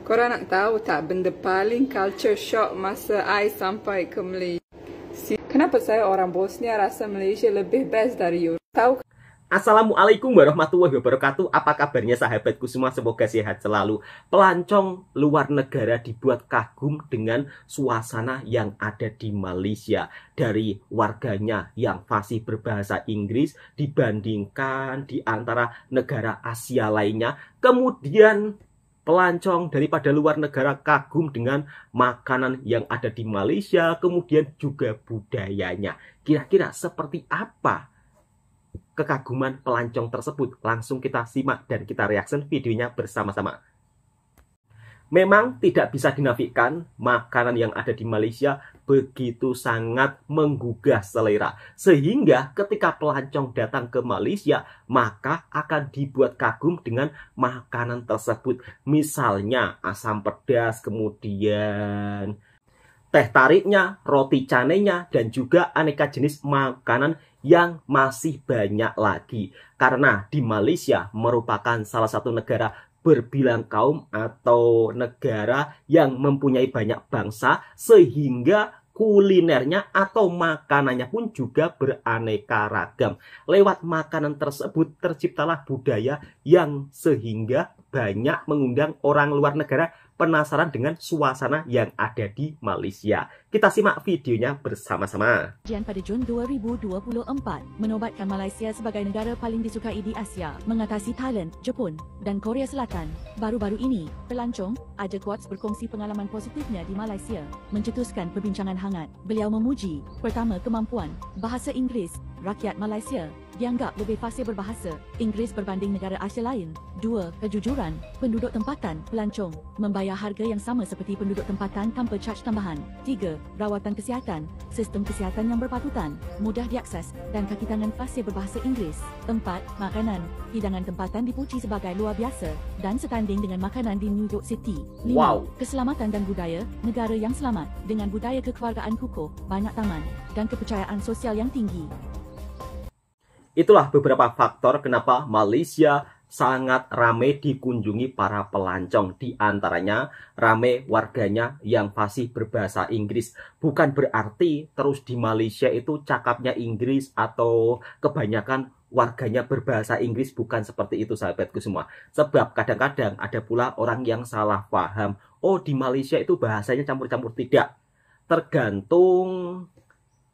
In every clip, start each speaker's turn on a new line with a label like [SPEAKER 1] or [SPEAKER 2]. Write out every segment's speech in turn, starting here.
[SPEAKER 1] Korang nak tahu tak benda paling culture shock masa I sampai ke Malaysia? Kenapa saya orang Bosnia rasa Malaysia lebih best dari Europe? Tahu?
[SPEAKER 2] Assalamualaikum warahmatullahi wabarakatuh. Apa kabarnya sahabatku semua? Semoga sehat selalu. Pelancong luar negara dibuat kagum dengan suasana yang ada di Malaysia. Dari warganya yang fasih berbahasa Inggris dibandingkan di antara negara Asia lainnya. Kemudian pelancong daripada luar negara kagum dengan makanan yang ada di Malaysia. Kemudian juga budayanya. Kira-kira seperti apa kekaguman pelancong tersebut? Langsung kita simak dan kita reaction videonya bersama-sama. Memang tidak bisa dinafikan, makanan yang ada di Malaysia begitu sangat menggugah selera. Sehingga ketika pelancong datang ke Malaysia, maka akan dibuat kagum dengan makanan tersebut. Misalnya asam pedas, kemudian teh tariknya, roti canainya, dan juga aneka jenis makanan yang masih banyak lagi. Karena di Malaysia merupakan salah satu negara berbilang kaum atau negara yang mempunyai banyak bangsa, sehingga kulinernya atau makanannya pun juga beraneka ragam. Lewat makanan tersebut terciptalah budaya yang sehingga banyak mengundang orang luar negara penasaran dengan suasana yang ada di Malaysia. Kita simak videonya bersama-sama.
[SPEAKER 3] Pada Jun 2024, menobatkan Malaysia sebagai negara paling disukai di Asia, mengatasi Thailand, Jepun, dan Korea Selatan. Baru-baru ini, pelancong Aja Quartz berkongsi pengalaman positifnya di Malaysia, mencetuskan perbincangan hangat. Beliau memuji, pertama, kemampuan bahasa Inggeris rakyat Malaysia dianggap lebih fasih berbahasa Inggeris berbanding negara Asia lain. 2. Kejujuran penduduk tempatan pelancong membayar harga yang sama seperti penduduk tempatan tanpa caj tambahan. 3. Rawatan kesihatan, sistem kesihatan yang berpatutan, mudah diakses, dan kaki tangan fasih berbahasa Inggeris. 4. Makanan, hidangan tempatan dipuji sebagai luar biasa dan setanding dengan makanan di New York City. 5.
[SPEAKER 2] Wow.
[SPEAKER 3] Keselamatan dan budaya, negara yang selamat dengan budaya kekeluargaan kukuh, banyak taman, dan kepercayaan sosial yang tinggi.
[SPEAKER 2] Itulah beberapa faktor kenapa Malaysia sangat ramai dikunjungi para pelancong. Di antaranya ramai warganya yang fasih berbahasa Inggris. Bukan berarti terus di Malaysia itu cakapnya Inggris atau kebanyakan warganya berbahasa Inggris. Bukan seperti itu sahabatku semua. Sebab kadang-kadang ada pula orang yang salah paham. Oh, di Malaysia itu bahasanya campur-campur. Tidak. Tergantung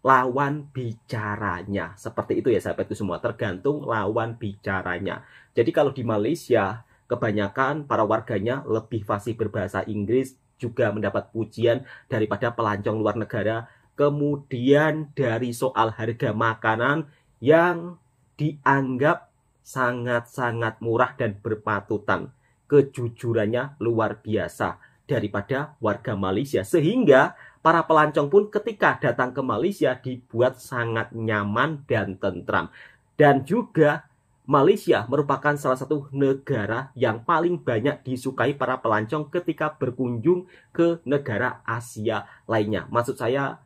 [SPEAKER 2] lawan bicaranya. Seperti itu ya sahabatku semua, tergantung lawan bicaranya. Jadi kalau di Malaysia, kebanyakan para warganya lebih fasih berbahasa Inggris, juga mendapat pujian daripada pelancong luar negara. Kemudian dari soal harga makanan yang dianggap sangat-sangat murah dan berpatutan. Kejujurannya luar biasa daripada warga Malaysia. Sehingga para pelancong pun ketika datang ke Malaysia dibuat sangat nyaman dan tentram. Dan juga Malaysia merupakan salah satu negara yang paling banyak disukai para pelancong ketika berkunjung ke negara Asia lainnya. Maksud saya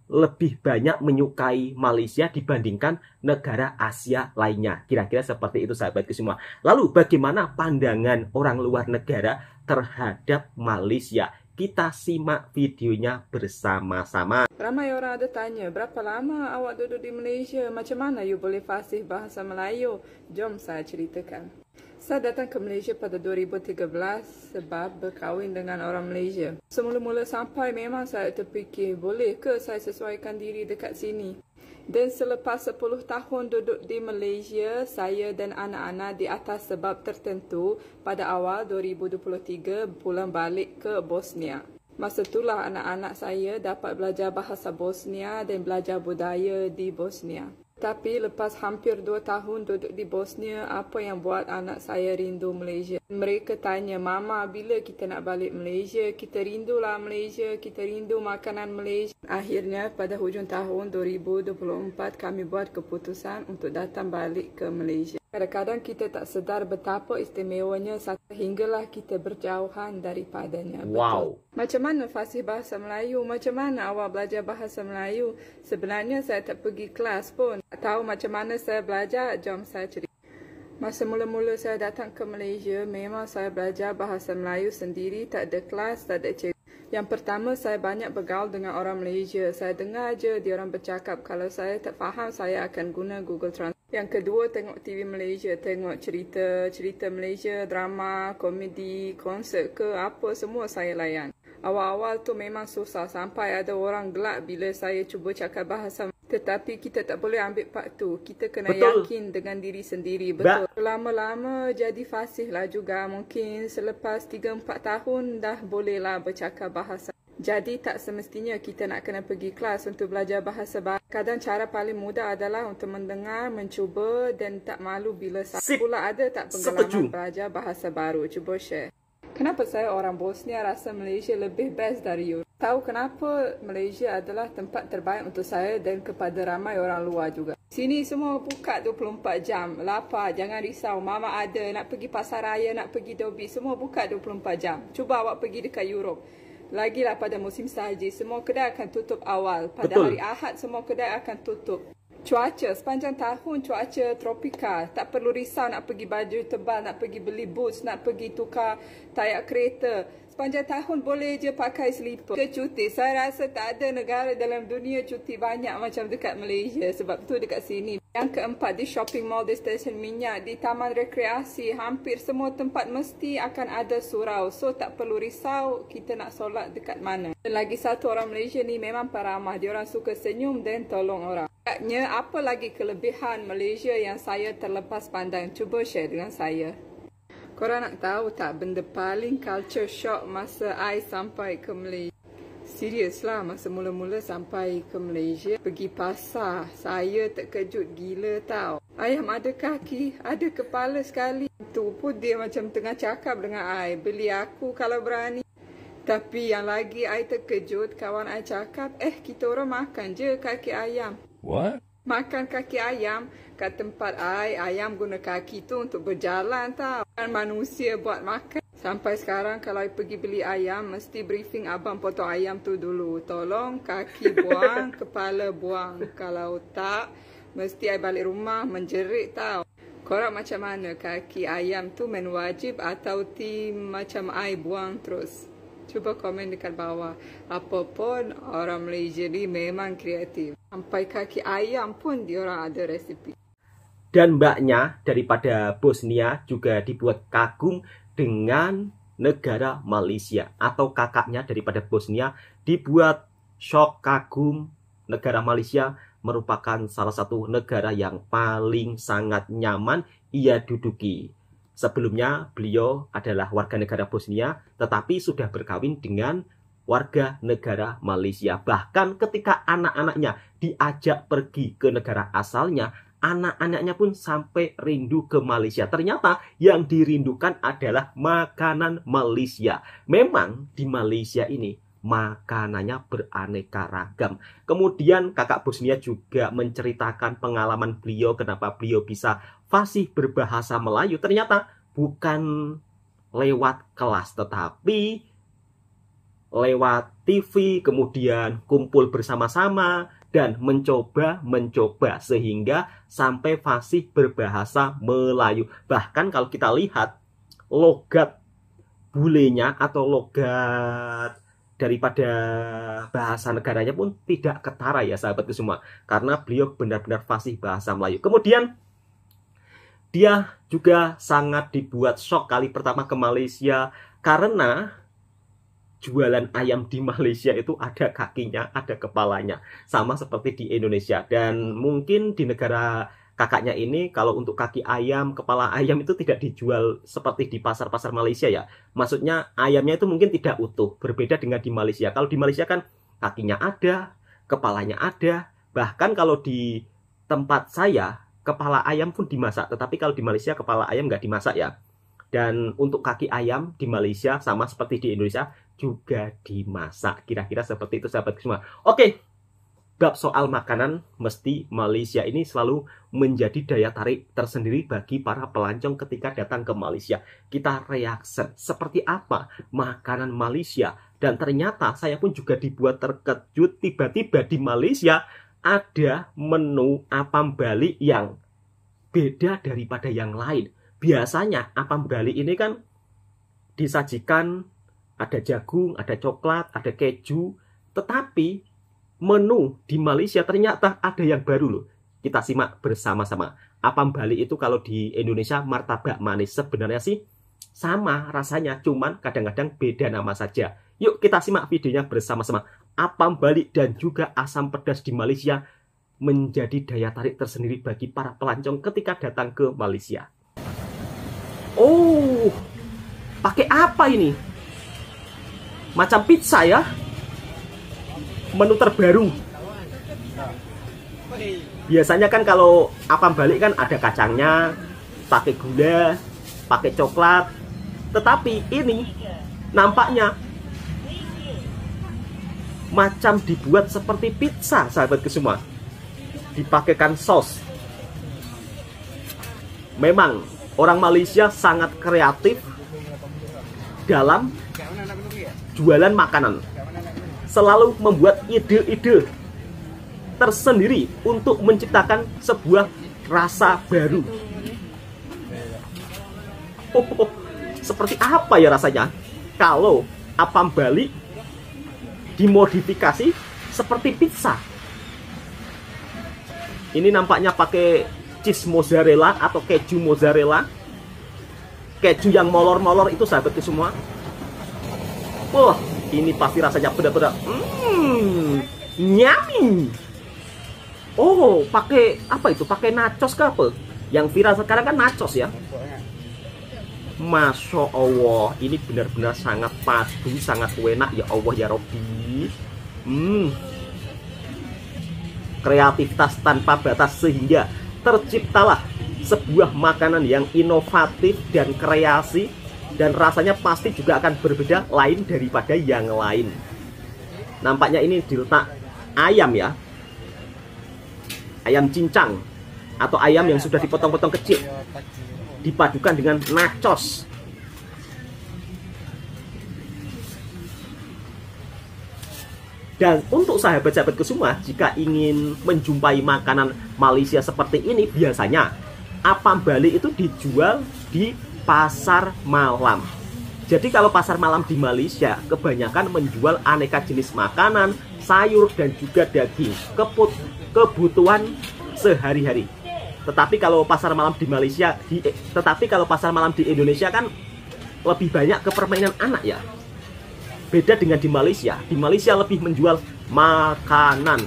[SPEAKER 2] lebih banyak menyukai Malaysia dibandingkan negara Asia lainnya. Kira-kira seperti itu sahabatku semua. Lalu bagaimana pandangan orang luar negara terhadap Malaysia? Kita simak videonya bersama-sama.
[SPEAKER 1] Ramai orang ada tanya, berapa lama awak duduk di Malaysia? Macam mana you boleh fasih bahasa Melayu? Jom saya ceritakan. Saya datang ke Malaysia pada 2013 sebab berkahwin dengan orang Malaysia. Semula-mula sampai memang saya terfikir, boleh ke saya sesuaikan diri dekat sini? Dan selepas 10 tahun duduk di Malaysia, saya dan anak-anak di atas sebab tertentu pada awal 2023 pulang balik ke Bosnia. Masa itulah anak-anak saya dapat belajar bahasa Bosnia dan belajar budaya di Bosnia. Tapi lepas hampir 2 tahun duduk di Bosnia, apa yang buat anak saya rindu Malaysia? Mereka tanya, Mama, bila kita nak balik Malaysia? Kita rindulah Malaysia, kita rindu makanan Malaysia. Akhirnya pada hujung tahun 2024 kami buat keputusan untuk datang balik ke Malaysia. Kadang-kadang kita tak sedar betapa istimewanya sehinggalah kita berjauhan daripadanya.
[SPEAKER 2] Wow.
[SPEAKER 1] Betul. Macam mana fasih bahasa Melayu? Macam mana awak belajar bahasa Melayu? Sebenarnya saya tak pergi kelas pun. Tak tahu macam mana saya belajar? Jom saya cerita. Masa mula-mula saya datang ke Malaysia, memang saya belajar bahasa Melayu sendiri, tak ada kelas, tak ada cikgu. Yang pertama, saya banyak bergaul dengan orang Malaysia. Saya dengar je diorang bercakap. Kalau saya tak faham, saya akan guna Google Translate. Yang kedua, tengok TV Malaysia, tengok cerita Malaysia, drama, komedi, konsert ke apa, semua saya layan. Awal-awal tu memang susah, sampai ada orang gelak bila saya cuba cakap bahasa. Tetapi kita tak boleh ambil part tu. Kita kena yakin dengan diri sendiri. Betul. Lama-lama jadi fasih lah juga. Mungkin selepas 3-4 tahun dah bolehlah bercakap bahasa. Jadi tak semestinya kita nak kena pergi kelas untuk belajar bahasa baru. Kadang cara paling mudah adalah untuk mendengar, mencuba dan tak malu bila salah. Pula ada tak pengalaman belajar bahasa baru? Cuba share. Kenapa saya orang Bosnia rasa Malaysia lebih best dari Europe? Tahu kenapa Malaysia adalah tempat terbaik untuk saya dan kepada ramai orang luar juga. Sini semua buka 24 jam. Lapar, jangan risau. Mama ada, nak pergi pasar raya, nak pergi Dobi. Semua buka 24 jam. Cuba awak pergi dekat Europe. Lagilah pada musim salji, semua kedai akan tutup awal. Pada hari Ahad, semua kedai akan tutup. Cuaca, sepanjang tahun cuaca tropika. Tak perlu risau nak pergi baju tebal, nak pergi beli boots, nak pergi tukar tayak kereta. Sepanjang tahun boleh je pakai slipper. Ke cuti, saya rasa tak ada negara dalam dunia cuti banyak macam dekat Malaysia. Sebab tu dekat sini. Yang keempat, di shopping mall, di stesen minyak, di taman rekreasi, hampir semua tempat mesti akan ada surau. So tak perlu risau kita nak solat dekat mana. Dan lagi satu, orang Malaysia ni memang peramah. Diorang suka senyum dan tolong orang. Agaknya, apa lagi kelebihan Malaysia yang saya terlepas pandang? Cuba share dengan saya. Korang nak tahu tak benda paling culture shock masa I sampai ke Malaysia? Serius lah, masa mula-mula sampai ke Malaysia, pergi pasar, saya terkejut gila tau. Ayam ada kaki, ada kepala sekali. Tu pun dia macam tengah cakap dengan I, beli aku kalau berani. Tapi yang lagi I terkejut, kawan I cakap, kita orang makan je kaki ayam.
[SPEAKER 4] What?
[SPEAKER 1] Makan kaki ayam. Kat tempat I, ayam guna kaki tu untuk berjalan tau. Kan manusia buat makan. Sampai sekarang kalau I pergi beli ayam, mesti briefing abang potong ayam tu dulu. Tolong kaki buang, kepala buang. Kalau tak, mesti I balik rumah menjerit tau. Korang macam mana? Kaki ayam tu menu wajib atau tim macam I buang terus? Cuba komen dekat bawah. Apapun, orang Malaysia ni memang kreatif. Sampai kaki ayam pun diorang ada resipi.
[SPEAKER 2] Dan mbaknya daripada Bosnia juga dibuat kagum dengan negara Malaysia. Atau kakaknya daripada Bosnia dibuat shock kagum negara Malaysia merupakan salah satu negara yang paling sangat nyaman ia duduki. Sebelumnya beliau adalah warga negara Bosnia tetapi sudah berkawin dengan warga negara Malaysia. Bahkan ketika anak-anaknya diajak pergi ke negara asalnya, anak-anaknya pun sampai rindu ke Malaysia. Ternyata yang dirindukan adalah makanan Malaysia. Memang di Malaysia ini makanannya beraneka ragam. Kemudian kakak Bosnia juga menceritakan pengalaman beliau kenapa beliau bisa fasih berbahasa Melayu. Ternyata bukan lewat kelas tetapi lewat TV, kemudian kumpul bersama-sama dan mencoba sehingga sampai fasih berbahasa Melayu. Bahkan kalau kita lihat logat bulenya atau logat daripada bahasa negaranya pun tidak ketara ya sahabatku semua. Karena beliau benar-benar fasih bahasa Melayu. Kemudian dia juga sangat dibuat shock kali pertama ke Malaysia. Karena jualan ayam di Malaysia itu ada kakinya, ada kepalanya. Sama seperti di Indonesia. Dan mungkin di negara kakaknya ini kalau untuk kaki ayam, kepala ayam itu tidak dijual seperti di pasar-pasar Malaysia ya. Maksudnya ayamnya itu mungkin tidak utuh, berbeda dengan di Malaysia. Kalau di Malaysia kan kakinya ada, kepalanya ada. Bahkan kalau di tempat saya, kepala ayam pun dimasak. Tetapi kalau di Malaysia kepala ayam nggak dimasak ya. Dan untuk kaki ayam di Malaysia sama seperti di Indonesia juga dimasak. Kira-kira seperti itu sahabat semua. Oke. Bab soal makanan, mesti Malaysia ini selalu menjadi daya tarik tersendiri bagi para pelancong ketika datang ke Malaysia. Kita reaksi seperti apa makanan Malaysia. Dan ternyata saya pun juga dibuat terkejut tiba-tiba di Malaysia ada menu apam Bali yang beda daripada yang lain. Biasanya apam Bali ini kan disajikan ada jagung, ada coklat, ada keju. Tetapi menu di Malaysia ternyata ada yang baru loh. Kita simak bersama-sama. Apam Bali itu kalau di Indonesia martabak manis. Sebenarnya sih sama rasanya, cuman kadang-kadang beda nama saja. Yuk kita simak videonya bersama-sama. Apam Bali dan juga asam pedas di Malaysia menjadi daya tarik tersendiri bagi para pelancong ketika datang ke Malaysia. Oh, pakai apa ini? Macam pizza ya? Menu terbaru. Biasanya kan kalau apam Bali kan ada kacangnya, pakai gula, pakai coklat. Tetapi ini nampaknya macam dibuat seperti pizza, sahabatku semua. Dipakaikan saus. Memang orang Malaysia sangat kreatif dalam jualan makanan. Selalu membuat ide-ide tersendiri untuk menciptakan sebuah rasa baru. Seperti apa ya rasanya kalau apam Bali dimodifikasi seperti pizza? Ini nampaknya pakai cheese mozzarella atau keju mozzarella. Keju yang molor-molor itu sahabatku semua. Wah, ini pasti rasanya benar-benar nyami. Oh, pakai apa itu? Pakai nachos ke apa? Yang viral sekarang kan nachos ya. Masya Allah, ini benar-benar sangat padu, sangat enak ya Allah ya Robbi. Kreativitas tanpa batas sehingga terciptalah sebuah makanan yang inovatif dan kreasi, dan rasanya pasti juga akan berbeda lain daripada yang lain. Nampaknya ini diletak ayam ya, ayam cincang atau ayam yang sudah dipotong-potong kecil, dipadukan dengan nachos. Dan untuk sahabat-sahabatku semua, jika ingin menjumpai makanan Malaysia seperti ini, biasanya apam Bali itu dijual di pasar malam. Jadi kalau pasar malam di Malaysia kebanyakan menjual aneka jenis makanan, sayur dan juga daging, kebutuhan sehari-hari. Tetapi kalau pasar malam di Malaysia, pasar malam di Indonesia kan lebih banyak ke permainan anak ya. Beda dengan di Malaysia lebih menjual makanan.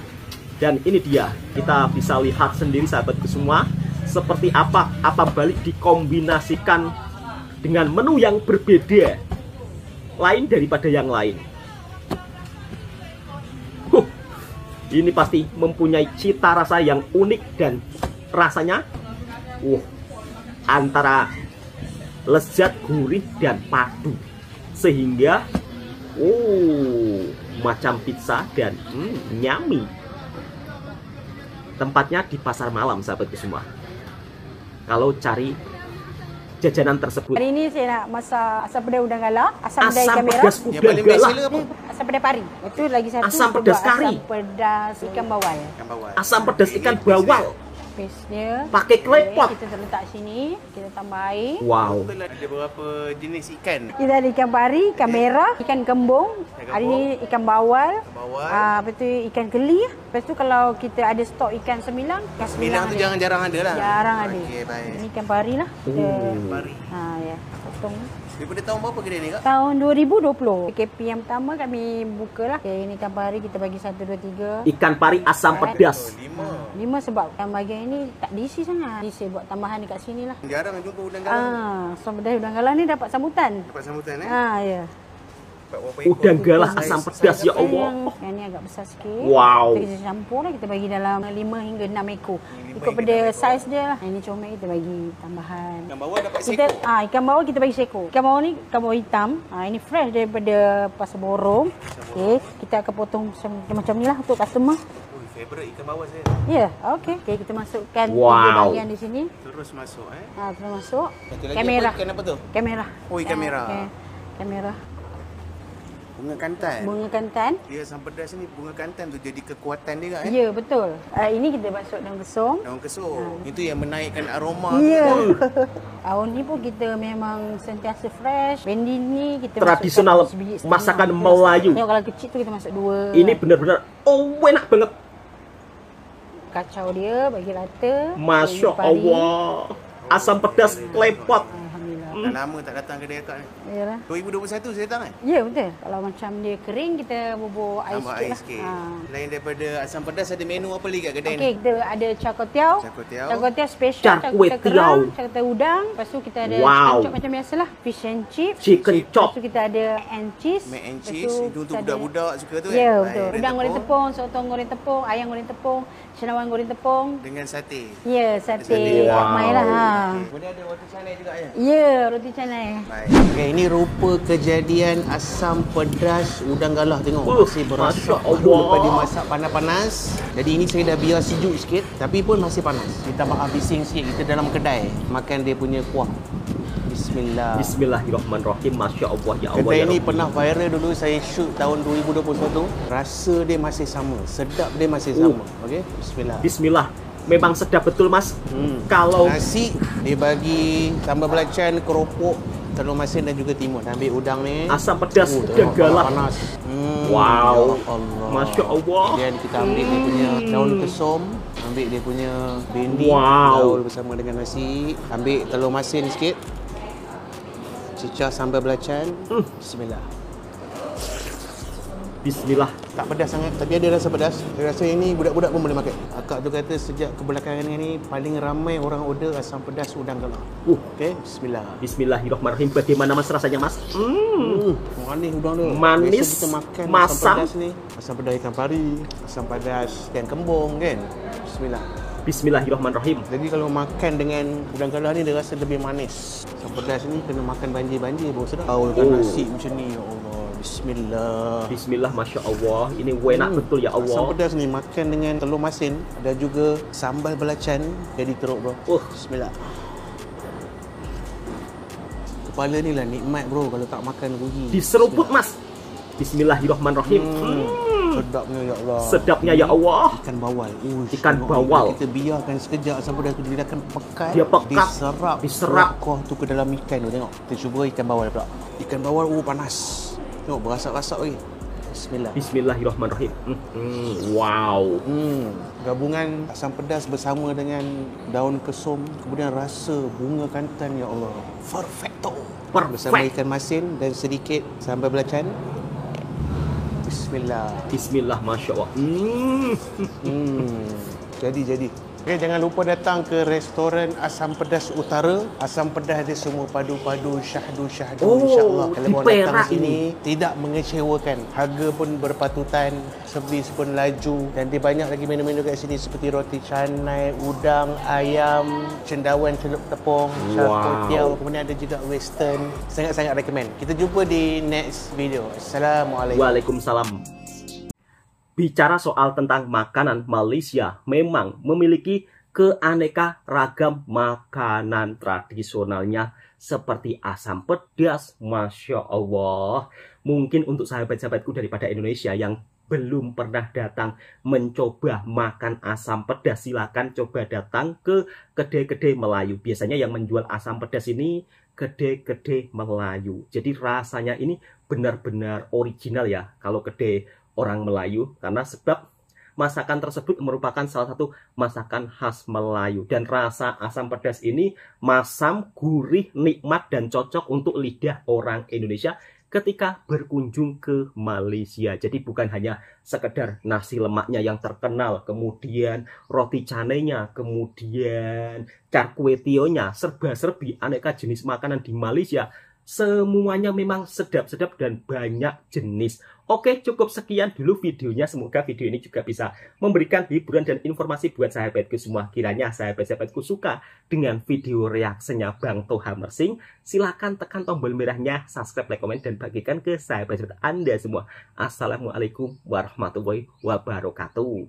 [SPEAKER 2] Dan ini dia, kita bisa lihat sendiri sahabatku semua, seperti apa apam Bali dikombinasikan dengan menu yang berbeda, lain daripada yang lain. Ini pasti mempunyai cita rasa yang unik dan rasanya antara lezat, gurih, dan padu. Sehingga macam pizza dan nyami. Tempatnya di pasar malam sahabatku semua. Kalau cari jajanan tersebut.
[SPEAKER 4] Hari ini saya nak masak asam pedas udang galah, asam pedas ikan merah,
[SPEAKER 2] pedas udang galah,
[SPEAKER 4] asam pedas pari. Itu lagi satu
[SPEAKER 2] asam pedas kari,
[SPEAKER 4] asam pedas ikan bawal.
[SPEAKER 2] Asam pedas ikan bawal.
[SPEAKER 4] Paste-nya
[SPEAKER 2] pakai klepot.
[SPEAKER 4] Kita letak sini, kita tambah air.
[SPEAKER 2] Wow.
[SPEAKER 5] Ada beberapa jenis ikan.
[SPEAKER 4] Kita ada ikan pari, ikan merah, ikan kembung. Hari ini ikan bawal. Lepas tu ikan keli. Lepas tu kalau kita ada stok ikan semilang,
[SPEAKER 5] Semilang tu jarang ada lah.
[SPEAKER 4] Jarang ada.
[SPEAKER 5] Okey, baik.
[SPEAKER 4] Ini ikan pari lah.
[SPEAKER 5] Pari.
[SPEAKER 4] Ya, potong.
[SPEAKER 5] Daripada tahun berapa kedai ni kak?
[SPEAKER 4] Tahun 2020. PKP yang pertama kami buka lah. Okay, ini ikan pari kita bagi 1, 2, 3.
[SPEAKER 2] Ikan pari asam pedas.
[SPEAKER 5] 5
[SPEAKER 4] sebab yang bahagian ini tak diisi sangat. Diisi buat tambahan dekat sini lah.
[SPEAKER 5] Jarang jumpa udang galah.
[SPEAKER 4] Asam pedas udang galah ni dapat sambutan.
[SPEAKER 5] Dapat sambutan
[SPEAKER 4] Ya.
[SPEAKER 2] Udang galah asam pedas ya Allah.
[SPEAKER 4] Yang ni agak besar sikit.
[SPEAKER 2] Wow.
[SPEAKER 4] Kita campur lah, kita bagi dalam 5 hingga 6 ekor. Ikut pada saiz dia lah. Yang ni comel kita bagi tambahan.
[SPEAKER 5] Ikan bawal dapat
[SPEAKER 4] Kita,
[SPEAKER 5] seekor.
[SPEAKER 4] ikan bawal kita bagi seekor. Ikan bawal ni ikan bawal hitam. Ini fresh daripada Pasar Borong. Okey, kita akan potong macam ni lah untuk customer.
[SPEAKER 5] Favorite ikan bawal saya.
[SPEAKER 4] Ya, okey. Okey, kita masukkan
[SPEAKER 2] Wow.
[SPEAKER 4] 3 bahagian di sini.
[SPEAKER 5] Terus masuk
[SPEAKER 4] Terus masuk.
[SPEAKER 5] Satu lagi
[SPEAKER 4] Ikan merah.
[SPEAKER 5] Ikan apa tu?
[SPEAKER 4] Ikan merah.
[SPEAKER 5] Oh, ikan merah.
[SPEAKER 4] Okey. Ikan merah.
[SPEAKER 5] Bunga kantan.
[SPEAKER 4] Bunga kantan.
[SPEAKER 5] Dia asam pedas ni bunga kantan tu jadi kekuatan dia kan?
[SPEAKER 4] Ya, betul. Ini kita masuk daun kesum.
[SPEAKER 5] Daun kesum. Itu yang menaikkan aroma.
[SPEAKER 4] Ya. Tahun ni pun kita memang sentiasa fresh. Bendi ni kita
[SPEAKER 2] Tradisional
[SPEAKER 4] masukkan sebiji setengah.
[SPEAKER 2] masakan Melayu.
[SPEAKER 4] Tengok kalau kecil tu kita masuk 2.
[SPEAKER 2] Ini benar-benar enak banget.
[SPEAKER 4] Kacau dia bagi rata.
[SPEAKER 2] Masya
[SPEAKER 4] Pari.
[SPEAKER 2] Allah. Asam pedas klepot.
[SPEAKER 4] Alhamdulillah.
[SPEAKER 5] Dah lama tak datang kedai akak ni.
[SPEAKER 4] Yalah.
[SPEAKER 5] 2021 saya datang kan?
[SPEAKER 4] Ya, betul. Kalau macam dia kering, kita bubur air
[SPEAKER 5] Tambah
[SPEAKER 4] sikit
[SPEAKER 5] air
[SPEAKER 4] lah.
[SPEAKER 5] sikit. Lain daripada asam pedas ada menu apa lagi kat kedai
[SPEAKER 4] Okey,
[SPEAKER 5] ni?
[SPEAKER 4] kita ada char-kway-teow.
[SPEAKER 5] Char-kway-teow.
[SPEAKER 4] Char-kway-teow special.
[SPEAKER 2] Char-kway-teow.
[SPEAKER 4] kerang, char-kway-teow udang. Lepas tu kita ada
[SPEAKER 2] Wow.
[SPEAKER 4] chicken chop macam biasalah. Fish and chips.
[SPEAKER 2] Chicken chop.
[SPEAKER 4] Lepas tu kita ada and cheese.
[SPEAKER 5] Mac and
[SPEAKER 4] Lepas
[SPEAKER 5] cheese.
[SPEAKER 4] tu
[SPEAKER 5] Itu untuk
[SPEAKER 4] kita ada-
[SPEAKER 5] budak-budak suka tu kan?
[SPEAKER 4] Ya, betul.
[SPEAKER 5] Ayam
[SPEAKER 4] Udang goreng tepung, sotong goreng tepung, ayam goreng tepung, cendawan goreng tepung.
[SPEAKER 5] Dengan sate.
[SPEAKER 4] Ya, sate
[SPEAKER 5] Sate.
[SPEAKER 4] ramai lah. Ha.
[SPEAKER 5] Kemudian ada roti canai juga ya?
[SPEAKER 4] Ya, roti canai.
[SPEAKER 5] Baik. Okay, ini rupa kejadian asam pedas udang galah. Tengok masih berasa
[SPEAKER 2] Masya Allah.
[SPEAKER 5] lepas dimasak panas-panas. Jadi ini saya dah biar sejuk sikit tapi pun masih panas. Kita maaf bising sikit, kita dalam kedai makan dia punya kuah. Bismillah.
[SPEAKER 2] Bismillahirrahmanirrahim. Masya Allah ya Allah.
[SPEAKER 5] Kedai
[SPEAKER 2] Ya
[SPEAKER 5] ni
[SPEAKER 2] Rabbi.
[SPEAKER 5] pernah viral dulu saya shoot tahun 2021. Rasa dia masih sama, sedap dia masih sama. Okey, bismillah.
[SPEAKER 2] Bismillah. Memang sedap betul Mas. Kalau
[SPEAKER 5] Nasi dia bagi sambal belacan, keropok, telur masin dan juga timun. Ambil udang ni.
[SPEAKER 2] asam pedas
[SPEAKER 5] Tengok,
[SPEAKER 2] udang galah.
[SPEAKER 5] panas.
[SPEAKER 2] Wow.
[SPEAKER 5] Ya Allah.
[SPEAKER 2] Masya Allah.
[SPEAKER 5] Kemudian kita ambil dia punya daun kesum, ambil dia punya bendi,
[SPEAKER 2] Wow.
[SPEAKER 5] gaul bersama dengan nasi, ambil telur masin sikit. Cicah sambal belacan. Bismillah.
[SPEAKER 2] Bismillah.
[SPEAKER 5] Tak pedas sangat tapi ada rasa pedas. Saya rasa ini budak-budak pun boleh makan. Akak tu kata sejak kebelakangan ini paling ramai orang order asam pedas udang galah. Okey, bismillah.
[SPEAKER 2] Bismillahirrahmanirrahim. Bagaimana Mas rasanya Mas?
[SPEAKER 5] Manis udang dia.
[SPEAKER 2] Manis,
[SPEAKER 5] Biasa kita makan
[SPEAKER 2] masam.
[SPEAKER 5] asam pedas ni. Asam pedas ikan pari, asam pedas ikan kembung kan. Bismillah.
[SPEAKER 2] Bismillahirrahmanirrahim.
[SPEAKER 5] Jadi kalau makan dengan udang galah ni dia rasa lebih manis. Asam pedas ni kena makan banjir-banjir baru sedap. Taulkan nasi macam ni ya Allah. Bismillah.
[SPEAKER 2] Bismillah, Masya Allah. Ini enak betul ya
[SPEAKER 5] Asam
[SPEAKER 2] Allah.
[SPEAKER 5] pedas ni makan dengan telur masin dan juga sambal belacan jadi teruk bro. Bismillah. Kepala ni lah nikmat bro kalau tak makan rugi.
[SPEAKER 2] Diseruput Mas. Bismillahirrahmanirrahim.
[SPEAKER 5] Sedapnya ya Allah.
[SPEAKER 2] Sedapnya ya Allah.
[SPEAKER 5] Ikan bawal.
[SPEAKER 2] Ikan
[SPEAKER 5] tengok
[SPEAKER 2] bawal.
[SPEAKER 5] Kita biarkan sekejap sampai dah tu dia akan pekat.
[SPEAKER 2] Dia pekat.
[SPEAKER 5] Diserap kuah tu ke dalam ikan tu. Tengok. Kita cuba ikan bawal pula. Ikan bawal panas. Tengok berasak-rasak lagi. Bismillah.
[SPEAKER 2] Bismillahirrahmanirrahim. Wow.
[SPEAKER 5] Gabungan asam pedas bersama dengan daun kesum, kemudian rasa bunga kantan ya Allah. Perfecto. Bersama
[SPEAKER 2] Perfect.
[SPEAKER 5] ikan masin dan sedikit sambal belacan. Bismillah.
[SPEAKER 2] Bismillah, Masya Allah.
[SPEAKER 5] Jadi. Okay, jangan lupa datang ke restoran Asam Pedas Utara. Asam pedas dia semua padu-padu, syahdu insya-Allah. Kalau
[SPEAKER 2] di
[SPEAKER 5] mau datang
[SPEAKER 2] Perak
[SPEAKER 5] sini tidak mengecewakan. Harga pun berpatutan, servis pun laju dan dia banyak lagi menu-menu kat sini seperti roti canai, udang, ayam, cendawan celup tepung, char-kway-teow, kemudian ada juga western. Sangat-sangat recommend. Kita jumpa di next video. Assalamualaikum.
[SPEAKER 2] Waalaikumsalam. Bicara soal tentang makanan, Malaysia memang memiliki keaneka ragam makanan tradisionalnya seperti asam pedas. Masya Allah. Mungkin untuk sahabat-sahabatku daripada Indonesia yang belum pernah datang mencoba makan asam pedas, silakan coba datang ke kedai-kedai Melayu. Biasanya yang menjual asam pedas ini kedai-kedai Melayu. Jadi rasanya ini benar-benar original ya kalau kedai orang Melayu, karena sebab masakan tersebut merupakan salah satu masakan khas Melayu dan rasa asam pedas ini masam, gurih, nikmat dan cocok untuk lidah orang Indonesia ketika berkunjung ke Malaysia. Jadi bukan hanya sekedar nasi lemaknya yang terkenal, kemudian roti canainya, kemudian char-kway-teow-nya, serba-serbi aneka jenis makanan di Malaysia. Semuanya memang sedap-sedap dan banyak jenis. Oke, cukup sekian dulu videonya. Semoga video ini juga bisa memberikan hiburan dan informasi buat sahabatku semua. Kiranya sahabat-sahabatku suka dengan video reaksinya Bang Toha Mersing, silakan tekan tombol merahnya, subscribe, like, komen, dan bagikan ke sahabat-sahabat Anda semua. Assalamualaikum warahmatullahi wabarakatuh.